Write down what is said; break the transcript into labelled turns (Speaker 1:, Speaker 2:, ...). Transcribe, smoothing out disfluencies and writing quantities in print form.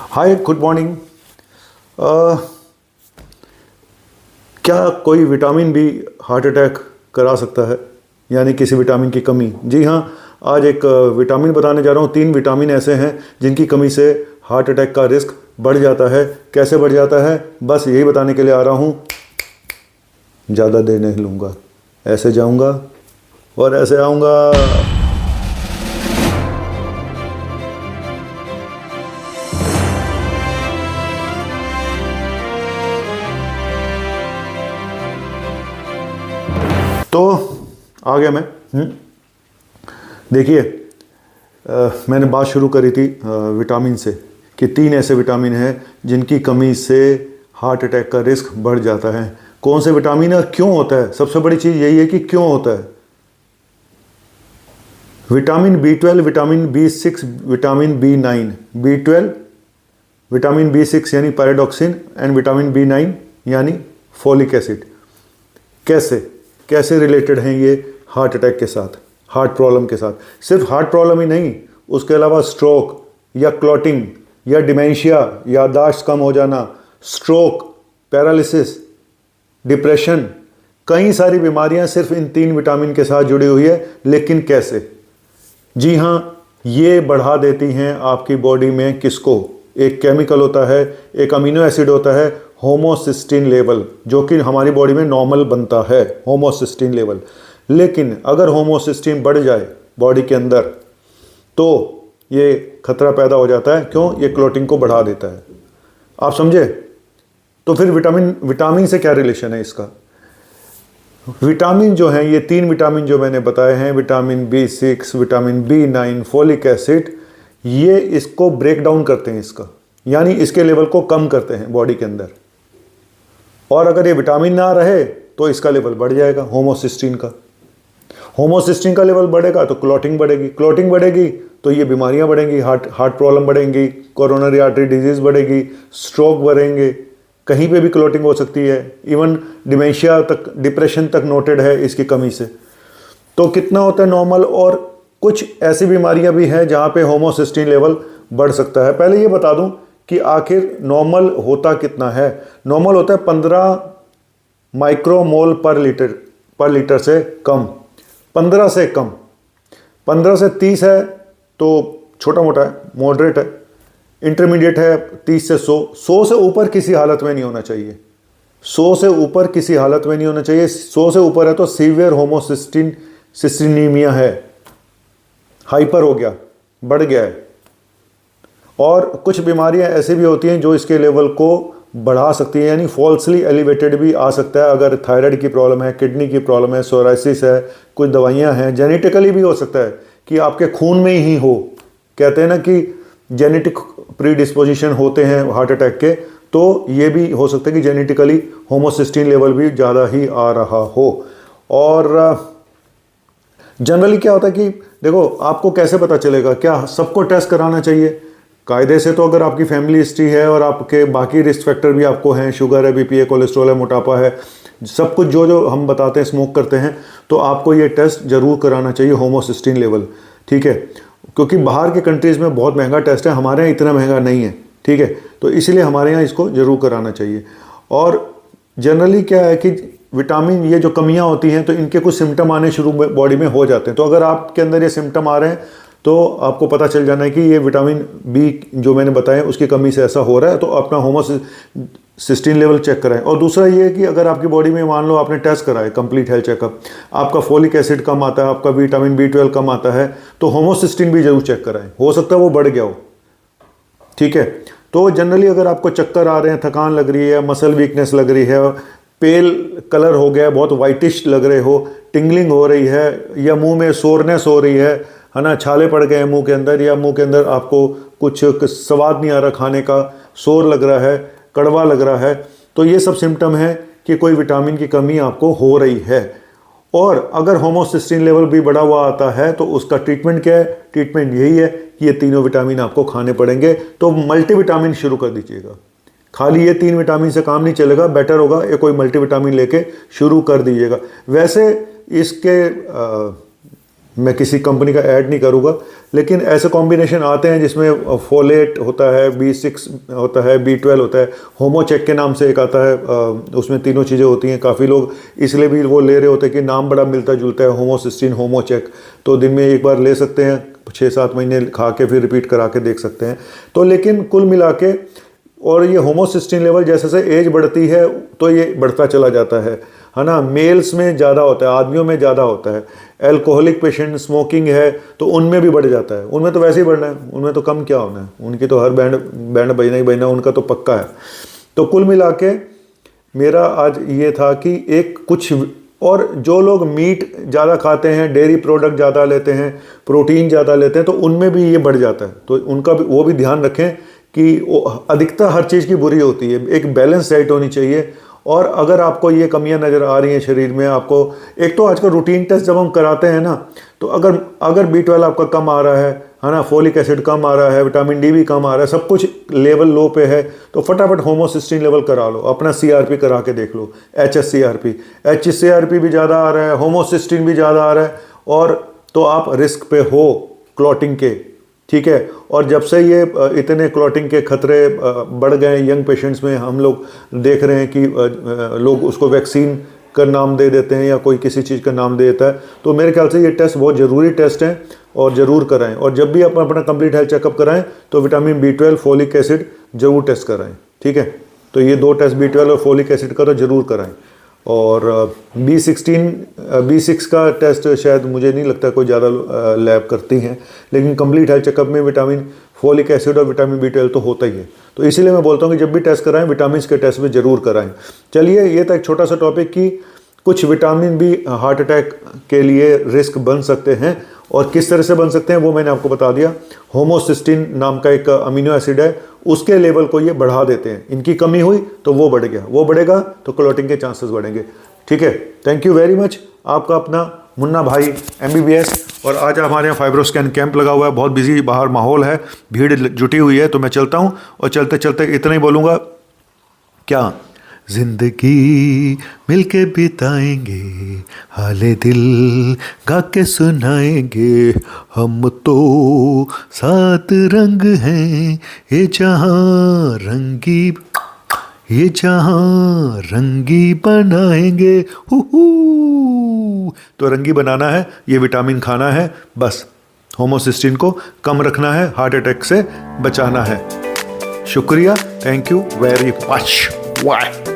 Speaker 1: हाय, good morning. क्या कोई vitamin B heart attack करा सकता है, यानी किसी विटामिन की कमी? जी हाँ, आज एक विटामिन बताने जा रहा हूँ। 3 विटामिन ऐसे हैं जिनकी कमी से हार्ट अटैक का रिस्क बढ़ जाता है। कैसे बढ़ जाता है, बस यही बताने के लिए आ रहा हूँ। ज़्यादा देर नहीं लूँगा, ऐसे जाऊँगा और ऐसे आऊँगा। तो आ गया मैं। देखिए, मैंने बात शुरू करी थी विटामिन से कि 3 ऐसे विटामिन हैं जिनकी कमी से हार्ट अटैक का रिस्क बढ़ जाता है। कौन से विटामिन और क्यों होता है? सबसे बड़ी चीज़ यही है कि क्यों होता है। Vitamin B12, vitamin B6, vitamin B9। B12, vitamin B6 यानी पैराडॉक्सिन, एंड विटामिन B9 यानी फोलिक एसिड। कैसे रिलेटेड हैं ये हार्ट अटैक के साथ, हार्ट प्रॉब्लम के साथ? सिर्फ हार्ट प्रॉब्लम ही नहीं, उसके अलावा स्ट्रोक या क्लॉटिंग या डिमेंशिया, याददाश्त कम हो जाना, स्ट्रोक, पैरालिसिस, डिप्रेशन, कई सारी बीमारियां सिर्फ इन 3 विटामिन के साथ जुड़ी हुई है। लेकिन कैसे? जी हाँ, ये बढ़ा देती हैं आपकी बॉडी में किसको? एक केमिकल होता है, एक अमीनो एसिड होता है, होमोसिस्टीन लेवल, जो कि हमारी बॉडी में नॉर्मल बनता है, होमोसिस्टीन लेवल। लेकिन अगर होमोसिस्टीन बढ़ जाए बॉडी के अंदर तो ये खतरा पैदा हो जाता है। क्यों? ये क्लॉटिंग को बढ़ा देता है। आप समझे? तो फिर विटामिन से क्या रिलेशन है इसका? विटामिन जो हैं, ये 3 विटामिन जो मैंने बताए हैं, vitamin B6, vitamin B9, folic acid, ये इसको ब्रेक डाउन करते हैं, इसका यानी इसके लेवल को कम करते हैं बॉडी के अंदर। और अगर ये विटामिन ना रहे तो इसका लेवल बढ़ जाएगा, होमोसिस्टीन का। होमोसिस्टीन का लेवल बढ़ेगा तो क्लॉटिंग बढ़ेगी, क्लॉटिंग बढ़ेगी तो ये बीमारियां बढ़ेंगी, हार्ट प्रॉब्लम बढ़ेंगी, कोरोनरी आर्टरी डिजीज बढ़ेगी, स्ट्रोक बढ़ेंगे, कहीं पे भी क्लॉटिंग हो सकती है। इवन डिमेंशिया तक, डिप्रेशन तक नोटेड है इसकी कमी से। तो कितना होता है नॉर्मल? और कुछ ऐसी बीमारियां भी हैं जहां पे होमोसिस्टीन लेवल बढ़ सकता है। पहले ये बता दूं कि आखिर नॉर्मल होता कितना है। नॉर्मल होता है 15 माइक्रोमोल पर लीटर से कम, 15 से कम। 15 से 30 है तो छोटा मोटा है, मॉडरेट है। इंटरमीडिएट है 30 से 100। 100 से ऊपर किसी हालत में नहीं होना चाहिए। 100 से ऊपर किसी हालत में नहीं होना चाहिए। 100 से ऊपर है तो सीवियर होमोसिस्टीनीमिया है, हाइपर हो गया, बढ़ गया है। और कुछ बीमारियां ऐसी भी होती हैं जो इसके लेवल को बढ़ा सकती हैं, यानी फॉल्सली एलिवेटेड भी आ सकता है। अगर थायराइड की प्रॉब्लम है, किडनी की प्रॉब्लम है, सोराइसिस है, कुछ दवाइयां हैं, जेनेटिकली भी हो सकता है कि आपके खून में ही हो। कहते हैं ना कि जेनेटिक प्रीडिस्पोजिशन होते हैं हार्ट अटैक के, तो ये भी हो सकता है कि जेनेटिकली होमोसिस्टीन लेवल भी ज़्यादा ही आ रहा हो। और जनरली क्या होता है कि देखो, आपको कैसे पता चलेगा? क्या सबको टेस्ट कराना चाहिए? कायदे से तो अगर आपकी फैमिली हिस्ट्री है और आपके बाकी रिस्क फैक्टर भी आपको हैं, शुगर है, बीपी है, कोलेस्ट्रॉल है, मोटापा है, सब कुछ जो हम बताते हैं, स्मोक करते हैं, तो आपको ये टेस्ट जरूर कराना चाहिए, होमोसिस्टीन लेवल। ठीक है? क्योंकि बाहर के कंट्रीज़ में बहुत महंगा टेस्ट है, हमारे यहाँ इतना महंगा नहीं है। ठीक है? तो इसलिए हमारे यहाँ इसको जरूर कराना चाहिए। और जनरली क्या है कि विटामिन, ये जो कमियां होती हैं तो इनके कुछ सिम्टम आने शुरू बॉडी में हो जाते हैं। तो अगर आपके अंदर ये सिम्टम आ रहे हैं तो आपको पता चल जाना है कि ये विटामिन बी जो मैंने बताया उसकी कमी से ऐसा हो रहा है, तो अपना होमोसिस्टीन लेवल चेक कराएं। और दूसरा ये कि अगर आपकी बॉडी में मान लो आपने टेस्ट कराए, कंप्लीट हेल्थ चेकअप, आपका फोलिक एसिड कम आता है, आपका विटामिन B12 कम आता है, तो होमोसिस्टीन भी जरूर चेक कराएं, हो सकता है वो बढ़ गया हो। ठीक है? तो जनरली अगर आपको चक्कर आ रहे हैं, थकान लग रही है, मसल वीकनेस लग रही है, पेल कलर हो गया, बहुत वाइटिश लग रहे हो, टिंगलिंग हो रही है, या मुंह में सोरनेस हो रही है ना, छाले पड़ गए हैं मुंह के अंदर, या मुंह के अंदर आपको कुछ स्वाद नहीं आ रहा खाने का, सोर लग रहा है, कड़वा लग रहा है, तो ये सब सिम्टम है कि कोई विटामिन की कमी आपको हो रही है। और अगर होमोसिस्टीन लेवल भी बढ़ा हुआ आता है तो उसका ट्रीटमेंट क्या है? ट्रीटमेंट यही है कि ये तीनों विटामिन आपको खाने पड़ेंगे। तो मल्टीविटामिन शुरू कर दीजिएगा। खाली ये 3 विटामिन से काम नहीं चलेगा, बेटर होगा ये कोई मल्टीविटामिन लेके शुरू कर दीजिएगा। वैसे इसके मैं किसी कंपनी का ऐड नहीं करूँगा, लेकिन ऐसे कॉम्बिनेशन आते हैं जिसमें फोलेट होता है, B6 होता है, B12 होता है, होमोचेक के नाम से एक आता है, उसमें तीनों चीज़ें होती हैं। काफ़ी लोग इसलिए भी वो ले रहे होते हैं कि नाम बड़ा मिलता जुलता है, होमोसिस्टीन, होमोचेक। तो दिन में एक बार ले सकते हैं, 6-7 महीने खा के फिर रिपीट करा के देख सकते हैं। तो लेकिन कुल मिला के, और ये होमोसिस्टीन लेवल जैसे जैसे एज बढ़ती है तो ये बढ़ता चला जाता है ना। मेल्स में ज़्यादा होता है, आदमियों में ज़्यादा होता है। एल्कोहलिक पेशेंट, स्मोकिंग है तो उनमें भी बढ़ जाता है। उनमें तो वैसे ही बढ़ना है, उनमें तो कम क्या होना है, उनकी तो हर बैंड बजना ही बजना, उनका तो पक्का है। तो कुल मिला के मेरा आज ये था कि एक कुछ, और जो लोग मीट ज़्यादा खाते हैं, डेयरी प्रोडक्ट ज़्यादा लेते हैं, प्रोटीन ज़्यादा लेते हैं, तो उनमें भी ये बढ़ जाता है। तो उनका भी, वो भी ध्यान रखें कि अधिकता हर चीज़ की बुरी होती है, एक बैलेंस डाइट होनी चाहिए। और अगर आपको ये कमियां नज़र आ रही हैं शरीर में, आपको एक तो आजकल रूटीन टेस्ट जब हम कराते हैं ना, तो अगर B12 आपका कम आ रहा है ना, फोलिक एसिड कम आ रहा है, विटामिन डी भी कम आ रहा है, सब कुछ लेवल लो पे है, तो फटाफट होमोसिस्टीन लेवल करा लो, अपना CRP करा के देख लो, HSCRP भी ज़्यादा आ रहा है, होमोसिस्टीन भी ज़्यादा आ रहा है, और तो आप रिस्क पे हो क्लॉटिंग के, ठीक है। और जब से ये इतने क्लॉटिंग के खतरे बढ़ गए यंग पेशेंट्स में, हम लोग देख रहे हैं कि लोग उसको वैक्सीन का नाम दे देते हैं या कोई किसी चीज़ का नाम दे देता है। तो मेरे ख्याल से ये टेस्ट बहुत ज़रूरी टेस्ट हैं और ज़रूर कराएं। और जब भी आप अपना कंप्लीट हेल्थ चेकअप कराएं तो विटामिन B12, फोलिक एसिड ज़रूर टेस्ट कराएं, ठीक है। तो ये 2 टेस्ट B12 और फोलिक एसिड का तो ज़रूर कराएं। और B6 का टेस्ट शायद मुझे नहीं लगता कोई ज़्यादा लैब करती हैं, लेकिन कंप्लीट हेल्थ चेकअप में विटामिन, फोलिक एसिड और विटामिन B12 तो होता ही है। तो इसीलिए मैं बोलता हूँ कि जब भी टेस्ट कराएं विटामिन के टेस्ट भी ज़रूर कराएं। चलिए, ये था एक छोटा सा टॉपिक कि कुछ विटामिन भी हार्ट अटैक के लिए रिस्क बन सकते हैं, और किस तरह से बन सकते हैं वो मैंने आपको बता दिया। होमोसिस्टीन नाम का एक अमीनो एसिड है, उसके लेवल को ये बढ़ा देते हैं। इनकी कमी हुई तो वो बढ़ गया, वो बढ़ेगा तो क्लॉटिंग के चांसेस बढ़ेंगे, ठीक है। Thank you very much. आपका अपना मुन्ना भाई MBBS। और आज हमारे यहाँ फाइब्रोस्कैन कैंप लगा हुआ है, बहुत बिजी बाहर माहौल है, भीड़ जुटी हुई है। तो मैं चलता हूँ, और चलते चलते इतना ही बोलूँगा, क्या जिंदगी मिलके बिताएंगे, हाले दिल गा के सुनाएंगे, हम तो 7 रंग हैं, ये जहां रंगी, ये जहां रंगी बनाएंगे। तो रंगी बनाना है, ये विटामिन खाना है, बस होमोसिस्टीन को कम रखना है, हार्ट अटैक से बचाना है। शुक्रिया, थैंक यू वेरी मच। वाह।